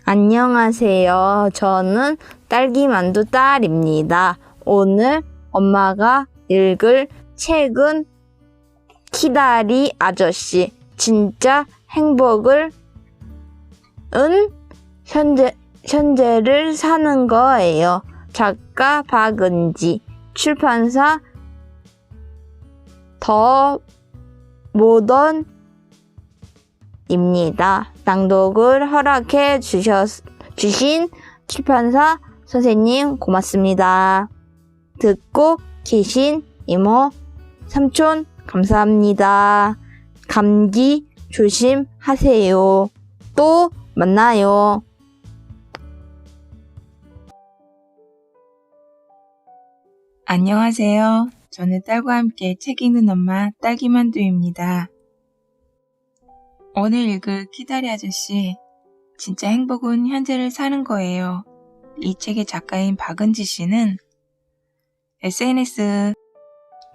안녕하세요. 저는 딸기만두 딸입니다. 오늘 엄마가 읽을 책은 키다리 아저씨 진짜 행복을 현재를 사는 거예요. 작가 박은지, 출판사 더 모던입니다. 낭독을 허락해 주신 출판사 선생님 고맙습니다. 듣고 계신 이모, 삼촌 감사합니다. 감기 조심하세요. 또 만나요. 안녕하세요. 저는 딸과 함께 책 읽는 엄마 딸기만두입니다. 오늘 읽을 키다리 아저씨 진짜 행복은 현재를 사는 거예요. 이 책의 작가인 박은지 씨는 SNS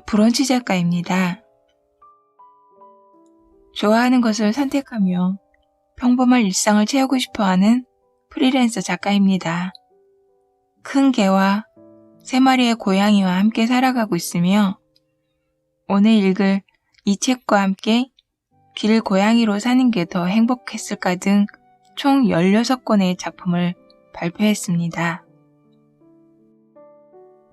브런치 작가입니다. 좋아하는 것을 선택하며 평범한 일상을 채우고 싶어하는 프리랜서 작가입니다. 큰 개와 3마리의 고양이와 함께 살아가고 있으며 오늘 읽을 이 책과 함께 길 고양이로 사는 게 더 행복했을까 등 총 16권의 작품을 발표했습니다.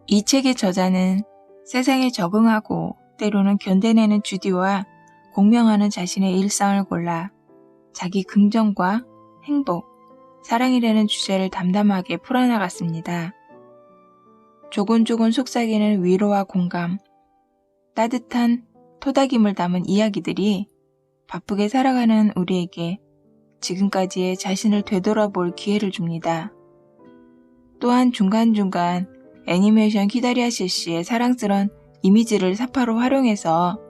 이 책의 저자는 세상에 적응하고 때로는 견뎌내는 주디와 공명하는 자신의 일상을 골라 자기 긍정과 행복, 사랑이라는 주제를 담담하게 풀어나갔습니다. 조곤조곤 속삭이는 위로와 공감, 따뜻한 토닥임을 담은 이야기들이 바쁘게 살아가는 우리에게 지금까지의 자신을 되돌아볼 기회를 줍니다. 또한 중간중간 애니메이션 키다리 아저씨의 사랑스런 이미지를 사파로 활용해서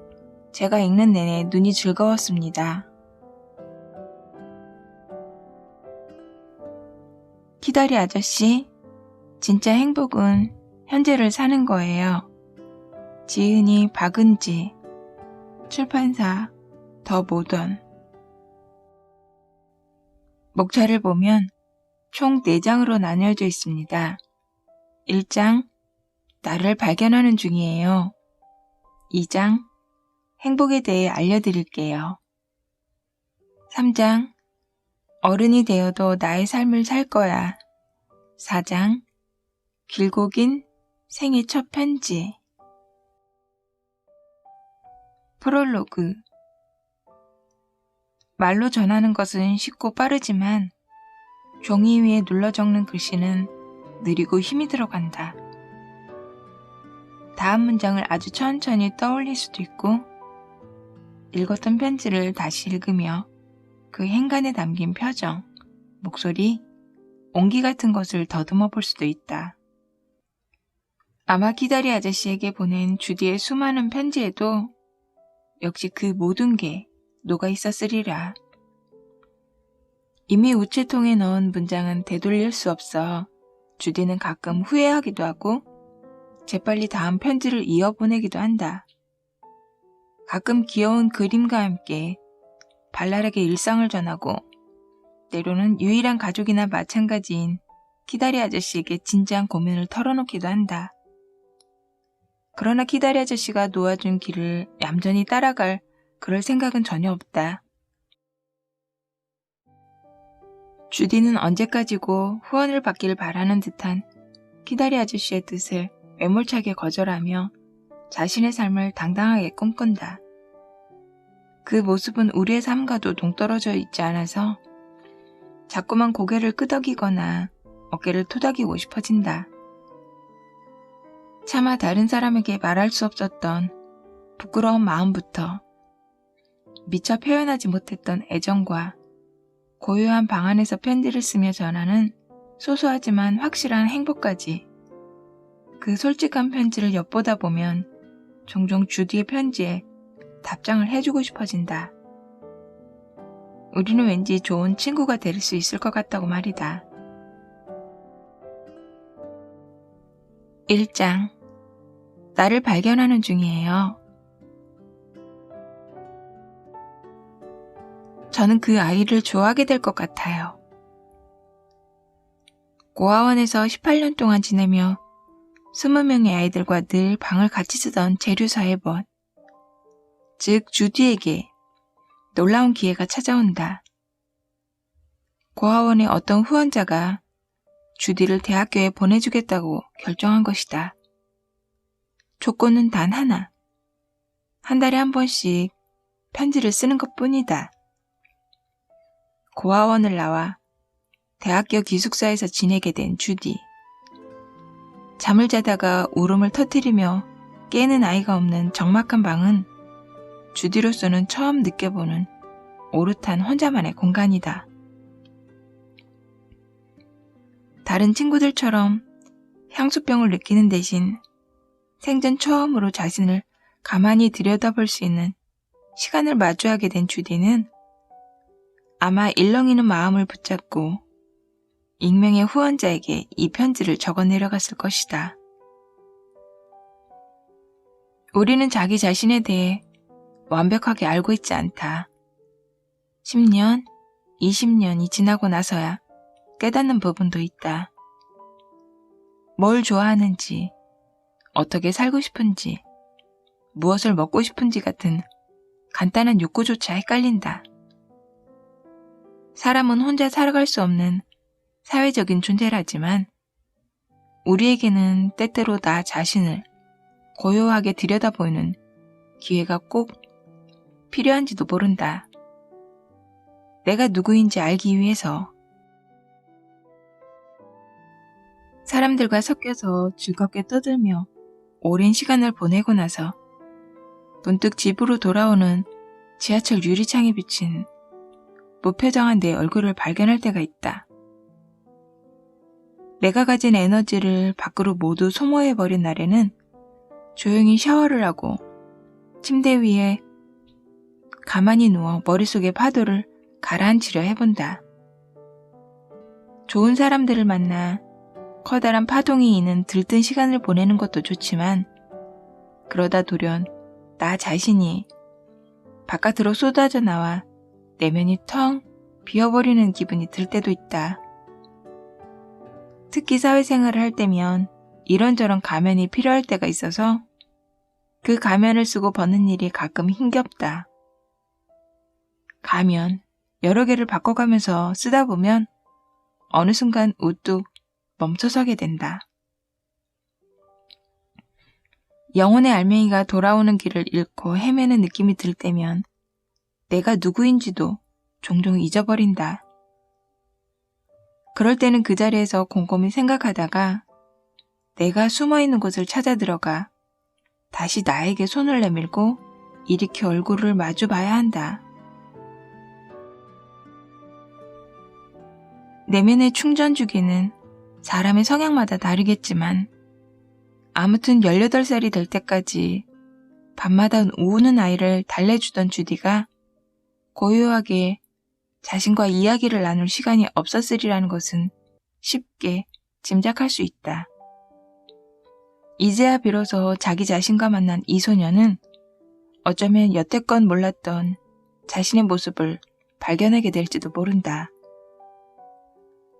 제가 읽는 내내 눈이 즐거웠습니다. 키다리 아저씨, 진짜 행복은 현재를 사는 거예요. 지은이 박은지, 출판사 더 모던. 목차를 보면 총 4장으로 나뉘어져 있습니다. 1장, 나를 발견하는 중이에요. 2장, 행복에 대해 알려드릴게요. 3장, 어른이 되어도 나의 삶을 살 거야. 4장, 길고 긴 생애 첫 편지. 프롤로그. 말로 전하는 것은 쉽고 빠르지만 종이 위에 눌러 적는 글씨는 느리고 힘이 들어간다. 다음 문장을 아주 천천히 떠올릴 수도 있고 읽었던 편지를 다시 읽으며 그 행간에 담긴 표정, 목소리, 온기 같은 것을 더듬어 볼 수도 있다. 아마 키다리 아저씨에게 보낸 주디의 수많은 편지에도 역시 그 모든 게 녹아 있었으리라. 이미 우체통에 넣은 문장은 되돌릴 수 없어 주디는 가끔 후회하기도 하고 재빨리 다음 편지를 이어보내기도 한다. 가끔 귀여운 그림과 함께 발랄하게 일상을 전하고 때로는 유일한 가족이나 마찬가지인 키다리 아저씨에게 진지한 고민을 털어놓기도 한다. 그러나 키다리 아저씨가 놓아준 길을 얌전히 따라갈 그럴 생각은 전혀 없다. 주디는 언제까지고 후원을 받기를 바라는 듯한 키다리 아저씨의 뜻을 매몰차게 거절하며 자신의 삶을 당당하게 꿈꾼다. 그 모습은 우리의 삶과도 동떨어져 있지 않아서 자꾸만 고개를 끄덕이거나 어깨를 토닥이고 싶어진다. 차마 다른 사람에게 말할 수 없었던 부끄러운 마음부터 미처 표현하지 못했던 애정과 고요한 방 안에서 편지를 쓰며 전하는 소소하지만 확실한 행복까지 그 솔직한 편지를 엿보다 보면 종종 주디의 편지에 답장을 해주고 싶어진다. 우리는 왠지 좋은 친구가 될 수 있을 것 같다고 말이다. 1장, 나를 발견하는 중이에요. 저는 그 아이를 좋아하게 될 것 같아요. 고아원에서 18년 동안 지내며 20명의 아이들과 늘 방을 같이 쓰던 재류 사회본, 즉 주디에게 놀라운 기회가 찾아온다. 고아원의 어떤 후원자가 주디를 대학교에 보내주겠다고 결정한 것이다. 조건은 단 하나. 한 달에 한 번씩 편지를 쓰는 것뿐이다. 고아원을 나와 대학교 기숙사에서 지내게 된 주디. 잠을 자다가 울음을 터뜨리며 깨는 아이가 없는 적막한 방은 주디로서는 처음 느껴보는 오롯한 혼자만의 공간이다. 다른 친구들처럼 향수병을 느끼는 대신 생전 처음으로 자신을 가만히 들여다볼 수 있는 시간을 마주하게 된 주디는 아마 일렁이는 마음을 붙잡고 익명의 후원자에게 이 편지를 적어 내려갔을 것이다. 우리는 자기 자신에 대해 완벽하게 알고 있지 않다. 10년, 20년이 지나고 나서야 깨닫는 부분도 있다. 뭘 좋아하는지, 어떻게 살고 싶은지, 무엇을 먹고 싶은지 같은 간단한 욕구조차 헷갈린다. 사람은 혼자 살아갈 수 없는 사회적인 존재라지만 우리에게는 때때로 나 자신을 고요하게 들여다보는 기회가 꼭 필요한지도 모른다. 내가 누구인지 알기 위해서. 사람들과 섞여서 즐겁게 떠들며 오랜 시간을 보내고 나서 문득 집으로 돌아오는 지하철 유리창에 비친 무표정한 내 얼굴을 발견할 때가 있다. 내가 가진 에너지를 밖으로 모두 소모해버린 날에는 조용히 샤워를 하고 침대 위에 가만히 누워 머릿속의 파도를 가라앉히려 해본다. 좋은 사람들을 만나 커다란 파동이 있는 들뜬 시간을 보내는 것도 좋지만 그러다 돌연 나 자신이 바깥으로 쏟아져 나와 내면이 텅 비어버리는 기분이 들 때도 있다. 특히 사회생활을 할 때면 이런저런 가면이 필요할 때가 있어서 그 가면을 쓰고 벗는 일이 가끔 힘겹다. 가면 여러 개를 바꿔가면서 쓰다 보면 어느 순간 우뚝 멈춰서게 된다. 영혼의 알맹이가 돌아오는 길을 잃고 헤매는 느낌이 들 때면 내가 누구인지도 종종 잊어버린다. 그럴 때는 그 자리에서 곰곰이 생각하다가 내가 숨어있는 곳을 찾아 들어가 다시 나에게 손을 내밀고 일으켜 얼굴을 마주 봐야 한다. 내면의 충전 주기는 사람의 성향마다 다르겠지만 아무튼 18살이 될 때까지 밤마다 우는 아이를 달래주던 주디가 고요하게 자신과 이야기를 나눌 시간이 없었으리라는 것은 쉽게 짐작할 수 있다. 이제야 비로소 자기 자신과 만난 이 소녀는 어쩌면 여태껏 몰랐던 자신의 모습을 발견하게 될지도 모른다.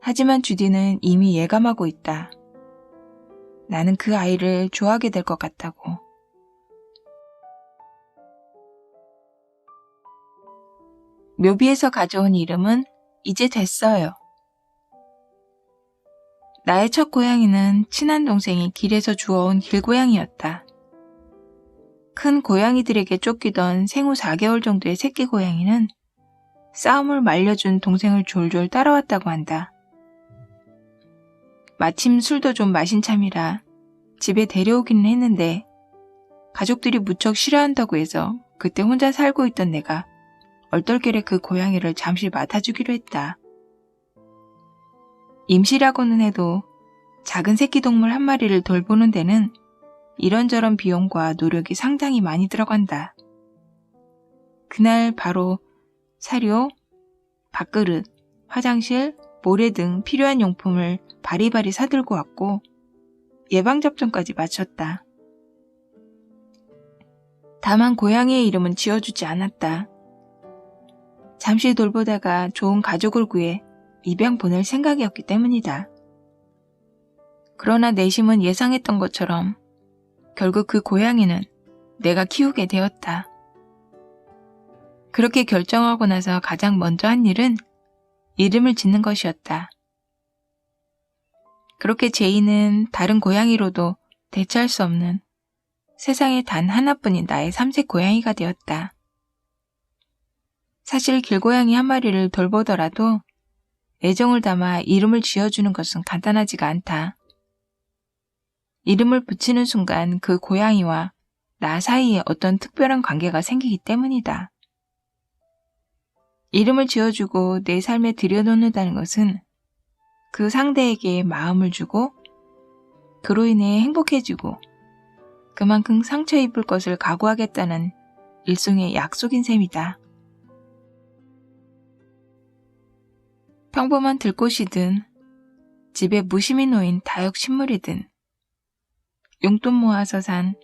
하지만 주디는 이미 예감하고 있다. 나는 그 아이를 좋아하게 될 것 같다고. 묘비에서 가져온 이름은 이제 됐어요. 나의 첫 고양이는 친한 동생이 길에서 주워온 길고양이였다. 큰 고양이들에게 쫓기던 생후 4개월 정도의 새끼 고양이는 싸움을 말려준 동생을 졸졸 따라왔다고 한다. 마침 술도 좀 마신 참이라 집에 데려오기는 했는데 가족들이 무척 싫어한다고 해서 그때 혼자 살고 있던 내가 얼떨결에 그 고양이를 잠시 맡아주기로 했다. 임시라고는 해도 작은 새끼 동물 한 마리를 돌보는 데는 이런저런 비용과 노력이 상당히 많이 들어간다. 그날 바로 사료, 밥그릇, 화장실, 모래 등 필요한 용품을 바리바리 사들고 왔고 예방접종까지 마쳤다. 다만 고양이의 이름은 지어주지 않았다. 잠시 돌보다가 좋은 가족을 구해 입양 보낼 생각이었기 때문이다. 그러나 내심은 예상했던 것처럼 결국 그 고양이는 내가 키우게 되었다. 그렇게 결정하고 나서 가장 먼저 한 일은 이름을 짓는 것이었다. 그렇게 제이는 다른 고양이로도 대체할 수 없는 세상에 단 하나뿐인 나의 삼색 고양이가 되었다. 사실 길고양이 한 마리를 돌보더라도 애정을 담아 이름을 지어주는 것은 간단하지가 않다. 이름을 붙이는 순간 그 고양이와 나 사이에 어떤 특별한 관계가 생기기 때문이다. 이름을 지어주고 내 삶에 들여놓는다는 것은 그 상대에게 마음을 주고 그로 인해 행복해지고 그만큼 상처 입을 것을 각오하겠다는 일종의 약속인 셈이다. 평범한 들꽃이든 집에 무심히 놓인 다육식물이든 용돈 모아서 산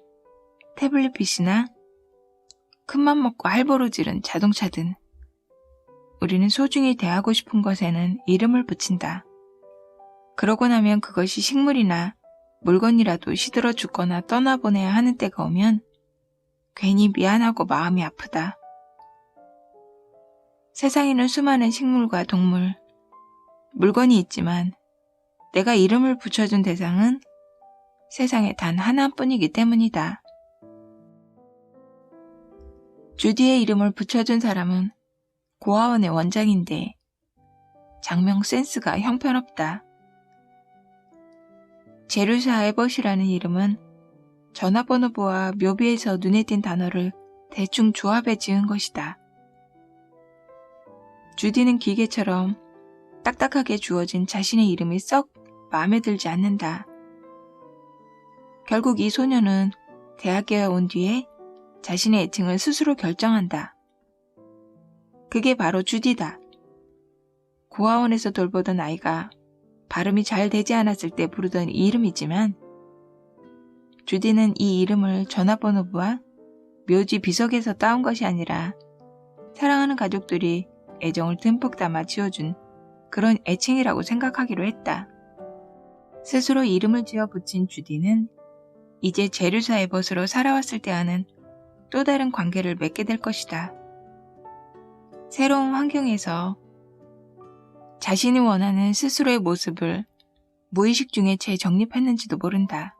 태블릿 PC나 큰맘 먹고 할보로 지른 자동차든 우리는 소중히 대하고 싶은 것에는 이름을 붙인다. 그러고 나면 그것이 식물이나 물건이라도 시들어 죽거나 떠나보내야 하는 때가 오면 괜히 미안하고 마음이 아프다. 세상에는 수많은 식물과 동물, 물건이 있지만 내가 이름을 붙여준 대상은 세상에 단 하나뿐이기 때문이다. 주디의 이름을 붙여준 사람은 고아원의 원장인데 장명 센스가 형편없다. 제루사 에벗이라는 이름은 전화번호부와 묘비에서 눈에 띈 단어를 대충 조합해 지은 것이다. 주디는 기계처럼 딱딱하게 주어진 자신의 이름이 썩 마음에 들지 않는다. 결국 이 소녀는 대학에 온 뒤에 자신의 애칭을 스스로 결정한다. 그게 바로 주디다. 고아원에서 돌보던 아이가 발음이 잘 되지 않았을 때 부르던 이름이지만 주디는 이 이름을 전화번호부와 묘지 비석에서 따온 것이 아니라 사랑하는 가족들이 애정을 듬뿍 담아 지어준 그런 애칭이라고 생각하기로 했다. 스스로 이름을 지어 붙인 주디는 이제 제루사 에벗으로 살아왔을 때와는 또 다른 관계를 맺게 될 것이다. 새로운 환경에서 자신이 원하는 스스로의 모습을 무의식 중에 재정립했는지도 모른다.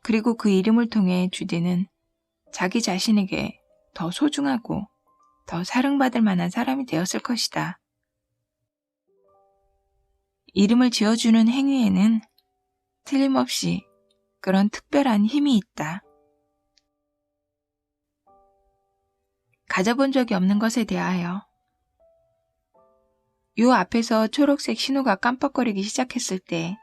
그리고 그 이름을 통해 주디는 자기 자신에게 더 소중하고 더 사랑받을 만한 사람이 되었을 것이다. 이름을 지어주는 행위에는 틀림없이 그런 특별한 힘이 있다. 가져본 적이 없는 것에 대하여 요 앞에서 초록색 신호가 깜빡거리기 시작했을 때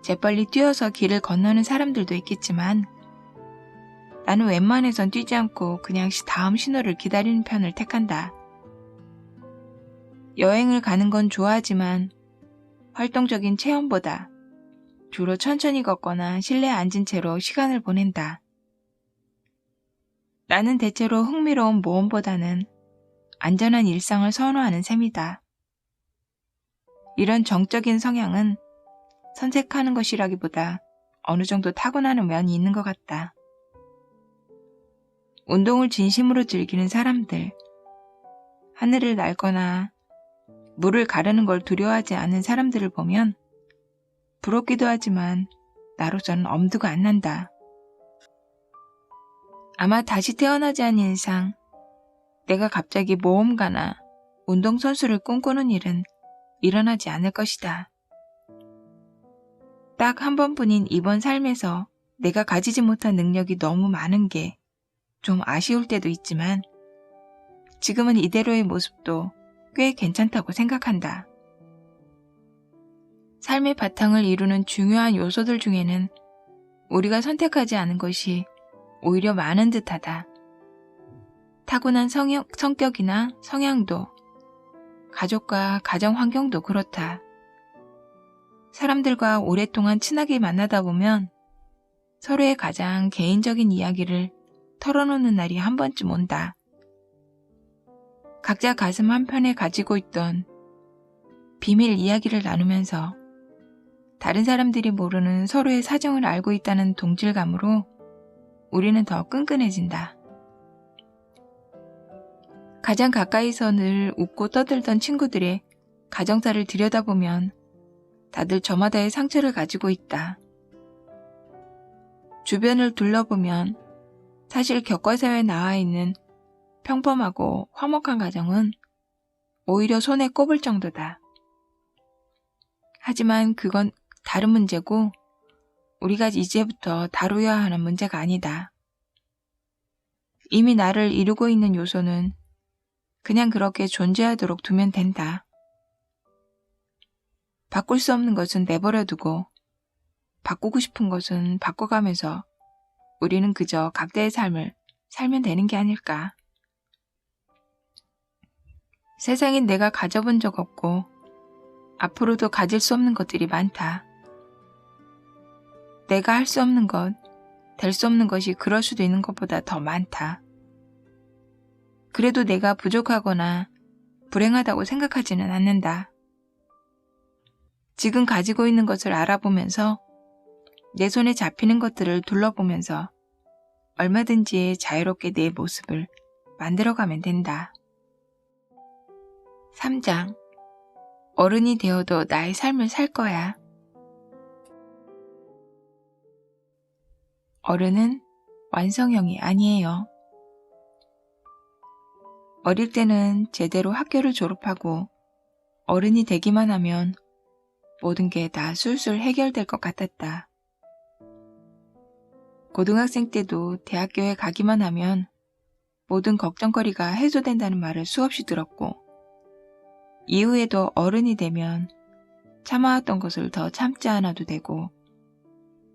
재빨리 뛰어서 길을 건너는 사람들도 있겠지만 나는 웬만해선 뛰지 않고 그냥 다음 신호를 기다리는 편을 택한다. 여행을 가는 건 좋아하지만 활동적인 체험보다 주로 천천히 걷거나 실내에 앉은 채로 시간을 보낸다. 나는 대체로 흥미로운 모험보다는 안전한 일상을 선호하는 셈이다. 이런 정적인 성향은 선택하는 것이라기보다 어느 정도 타고나는 면이 있는 것 같다. 운동을 진심으로 즐기는 사람들, 하늘을 날거나 물을 가르는 걸 두려워하지 않은 사람들을 보면 부럽기도 하지만 나로서는 엄두가 안 난다. 아마 다시 태어나지 않은 이상 내가 갑자기 모험가나 운동선수를 꿈꾸는 일은 일어나지 않을 것이다. 딱 한 번뿐인 이번 삶에서 내가 가지지 못한 능력이 너무 많은 게 좀 아쉬울 때도 있지만 지금은 이대로의 모습도 꽤 괜찮다고 생각한다. 삶의 바탕을 이루는 중요한 요소들 중에는 우리가 선택하지 않은 것이 오히려 많은 듯하다. 타고난 성격이나 성향도, 가족과 가정 환경도 그렇다. 사람들과 오랫동안 친하게 만나다 보면 서로의 가장 개인적인 이야기를 털어놓는 날이 한 번쯤 온다. 각자 가슴 한편에 가지고 있던 비밀 이야기를 나누면서 다른 사람들이 모르는 서로의 사정을 알고 있다는 동질감으로 우리는 더 끈끈해진다. 가장 가까이서 늘 웃고 떠들던 친구들의 가정사를 들여다보면 다들 저마다의 상처를 가지고 있다. 주변을 둘러보면 사실 격과사에 나와 있는 평범하고 화목한 가정은 오히려 손에 꼽을 정도다. 하지만 그건 다른 문제고 우리가 이제부터 다루어야 하는 문제가 아니다. 이미 나를 이루고 있는 요소는 그냥 그렇게 존재하도록 두면 된다. 바꿀 수 없는 것은 내버려두고 바꾸고 싶은 것은 바꿔가면서 우리는 그저 각자의 삶을 살면 되는 게 아닐까. 세상엔 내가 가져본 적 없고 앞으로도 가질 수 없는 것들이 많다. 내가 할 수 없는 것, 될 수 없는 것이 그럴 수도 있는 것보다 더 많다. 그래도 내가 부족하거나 불행하다고 생각하지는 않는다. 지금 가지고 있는 것을 알아보면서 내 손에 잡히는 것들을 둘러보면서 얼마든지 자유롭게 내 모습을 만들어가면 된다. 3장. 어른이 되어도 나의 삶을 살 거야. 어른은 완성형이 아니에요. 어릴 때는 제대로 학교를 졸업하고 어른이 되기만 하면 모든 게 다 술술 해결될 것 같았다. 고등학생 때도 대학교에 가기만 하면 모든 걱정거리가 해소된다는 말을 수없이 들었고, 이후에도 어른이 되면 참아왔던 것을 더 참지 않아도 되고,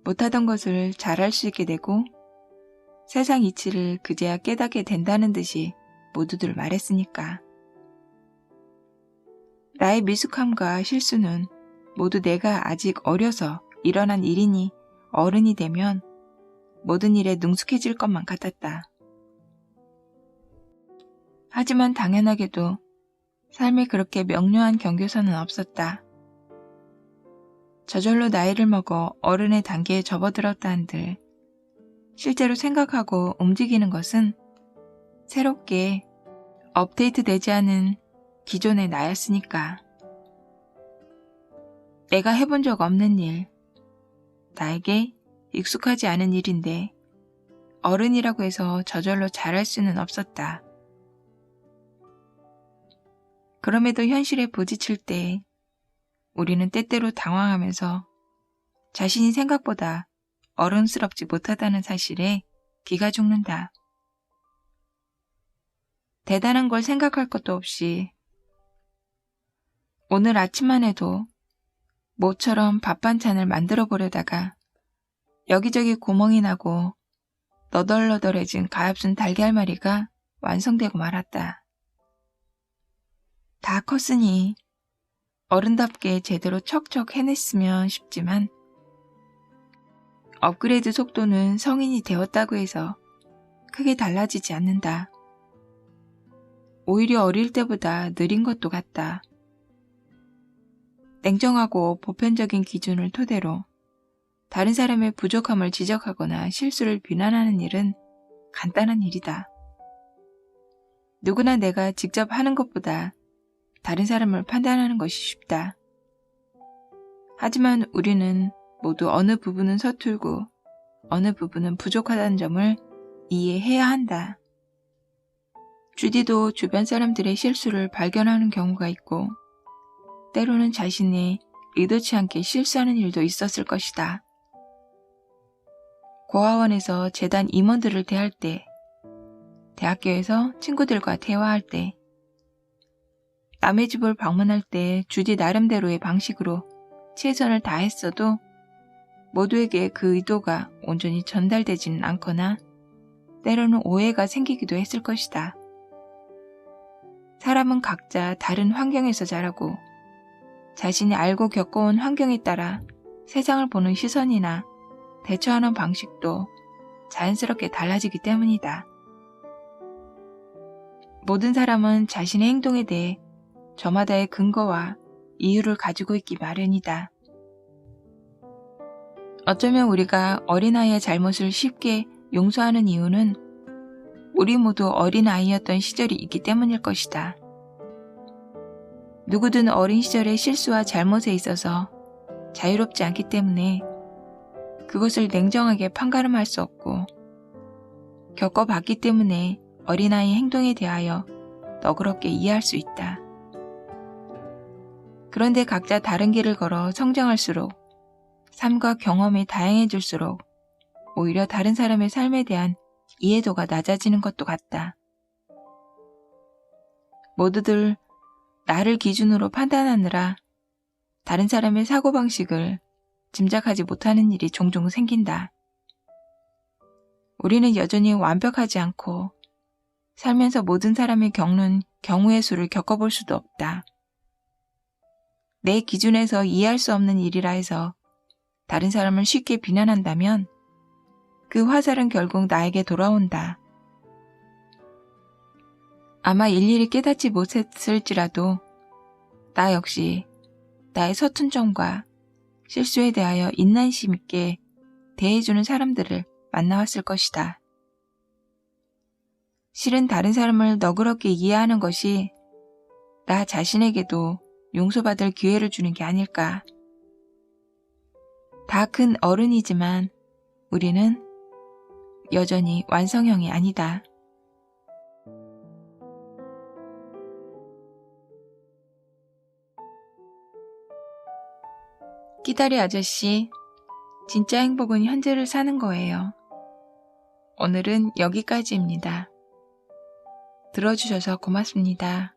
못하던 것을 잘할 수 있게 되고, 세상 이치를 그제야 깨닫게 된다는 듯이 모두들 말했으니까. 나의 미숙함과 실수는 모두 내가 아직 어려서 일어난 일이니 어른이 되면 모든 일에 능숙해질 것만 같았다. 하지만 당연하게도 삶에 그렇게 명료한 경계선은 없었다. 저절로 나이를 먹어 어른의 단계에 접어들었다 한들 실제로 생각하고 움직이는 것은 새롭게 업데이트되지 않은 기존의 나였으니까. 내가 해본 적 없는 일, 나에게 익숙하지 않은 일인데 어른이라고 해서 저절로 잘할 수는 없었다. 그럼에도 현실에 부딪힐 때 우리는 때때로 당황하면서 자신이 생각보다 어른스럽지 못하다는 사실에 기가 죽는다. 대단한 걸 생각할 것도 없이 오늘 아침만 해도 모처럼 밥 반찬을 만들어 보려다가 여기저기 구멍이 나고 너덜너덜해진 가엾은 달걀말이가 완성되고 말았다. 다 컸으니 어른답게 제대로 척척 해냈으면 싶지만 업그레이드 속도는 성인이 되었다고 해서 크게 달라지지 않는다. 오히려 어릴 때보다 느린 것도 같다. 냉정하고 보편적인 기준을 토대로 다른 사람의 부족함을 지적하거나 실수를 비난하는 일은 간단한 일이다. 누구나 내가 직접 하는 것보다 다른 사람을 판단하는 것이 쉽다. 하지만 우리는 모두 어느 부분은 서툴고 어느 부분은 부족하다는 점을 이해해야 한다. 주디도 주변 사람들의 실수를 발견하는 경우가 있고 때로는 자신이 의도치 않게 실수하는 일도 있었을 것이다. 고아원에서 재단 임원들을 대할 때, 대학교에서 친구들과 대화할 때, 남의 집을 방문할 때 주디 나름대로의 방식으로 최선을 다했어도 모두에게 그 의도가 온전히 전달되지는 않거나 때로는 오해가 생기기도 했을 것이다. 사람은 각자 다른 환경에서 자라고 자신이 알고 겪어온 환경에 따라 세상을 보는 시선이나 대처하는 방식도 자연스럽게 달라지기 때문이다. 모든 사람은 자신의 행동에 대해 저마다의 근거와 이유를 가지고 있기 마련이다. 어쩌면 우리가 어린아이의 잘못을 쉽게 용서하는 이유는 우리 모두 어린아이였던 시절이 있기 때문일 것이다. 누구든 어린 시절의 실수와 잘못에 있어서 자유롭지 않기 때문에 그것을 냉정하게 판가름할 수 없고, 겪어봤기 때문에 어린아이 행동에 대하여 너그럽게 이해할 수 있다. 그런데 각자 다른 길을 걸어 성장할수록 삶과 경험이 다양해질수록 오히려 다른 사람의 삶에 대한 이해도가 낮아지는 것도 같다. 모두들 나를 기준으로 판단하느라 다른 사람의 사고방식을 짐작하지 못하는 일이 종종 생긴다. 우리는 여전히 완벽하지 않고 살면서 모든 사람이 겪는 경우의 수를 겪어볼 수도 없다. 내 기준에서 이해할 수 없는 일이라 해서 다른 사람을 쉽게 비난한다면 그 화살은 결국 나에게 돌아온다. 아마 일일이 깨닫지 못했을지라도 나 역시 나의 서툰 점과 실수에 대하여 인내심 있게 대해주는 사람들을 만나왔을 것이다. 실은 다른 사람을 너그럽게 이해하는 것이 나 자신에게도 용서받을 기회를 주는 게 아닐까. 다 큰 어른이지만 우리는 여전히 완성형이 아니다. 끼다리 아저씨, 진짜 행복은 현재를 사는 거예요. 오늘은 여기까지입니다. 들어주셔서 고맙습니다.